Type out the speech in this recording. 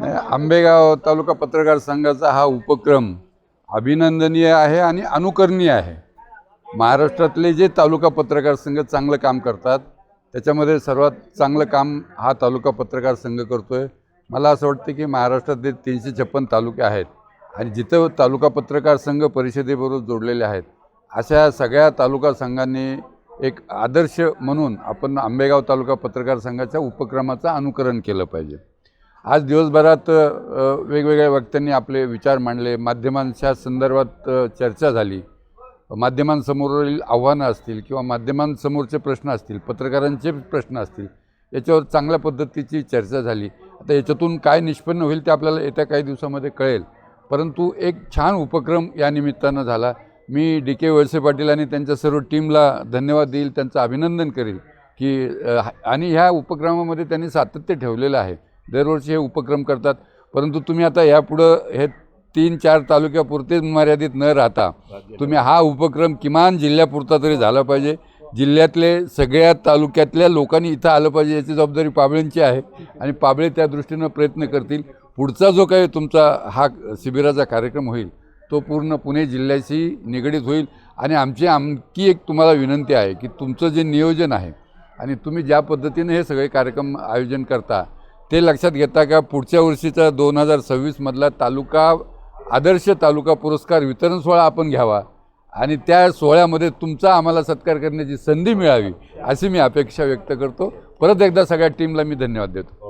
आंबेगाव तालुका पत्रकार संघाचा हा उपक्रम अभिनंदनीय आहे आणि अनुकरणीय आहे। महाराष्ट्रातले जे तालुका पत्रकार संघ चांगलं काम करतात त्याच्यामध्ये सर्वात चांगलं काम हा तालुका पत्रकार संघ करतोय। मला असं वाटतं की महाराष्ट्रातले 356 तालुके आहेत आणि जिथं तालुका पत्रकार संघ परिषदेबरोबर जोडलेले आहेत अशा सगळ्या तालुका संघांनी एक आदर्श म्हणून आपण आंबेगाव तालुका पत्रकार संघाच्या उपक्रमाचं अनुकरण केलं पाहिजे। आज दिवसभरात वेगवेगळ्या वक्त्यांनी आपले विचार मांडले, माध्यमांच्या संदर्भात चर्चा झाली, माध्यमांसमोरील आव्हानं असतील किंवा माध्यमांसमोरचे प्रश्न असतील, पत्रकारांचे प्रश्न असतील, याच्यावर चांगल्या पद्धतीची चर्चा झाली। आता याच्यातून काय निष्पन्न होईल ते आपल्याला येत्या काही दिवसामध्ये कळेल, परंतु एक छान उपक्रम या निमित्तानं झाला। मी डी.के. वळसे पाटील आणि त्यांच्या सर्व टीमला धन्यवाद देईल, त्यांचं अभिनंदन करेल की आणि ह्या उपक्रमामध्ये त्यांनी सातत्य ठेवलेलं आहे। दरवर्षी हे उपक्रम करतात, परंतु तुम्ही आता यापुढं हे 3-4 तालुक्यापुरतेच मर्यादित न राहता तुम्ही हा उपक्रम किमान जिल्ह्यापुरता तरी झाला पाहिजे। जिल्ह्यातले सगळ्या तालुक्यातल्या लोकांनी इथं आलं पाहिजे, याची जबाबदारी पाबळेंची आहे आणि पाबळे त्या दृष्टीनं प्रयत्न करतील। पुढचा जो काही तुमचा हा शिबिराचा कार्यक्रम होईल तो पूर्ण पुणे जिल्ह्याशी निगडीत होईल आणि आमची एक तुम्हाला विनंती आहे की तुमचं जे नियोजन आहे आणि तुम्ही ज्या पद्धतीने हे सगळे कार्यक्रम आयोजन करता ते लक्षात घेता का पुढच्या वर्षीचा 2026 मधला तालुका आदर्श तालुका पुरस्कार वितरण सोहळा आपण घ्यावा आणि त्या सोहळ्यामध्ये तुमचा आम्हाला सत्कार करण्याची संधी मिळावी अशी मी अपेक्षा व्यक्त करतो। परत एकदा सगळ्या टीमला मी धन्यवाद देतो।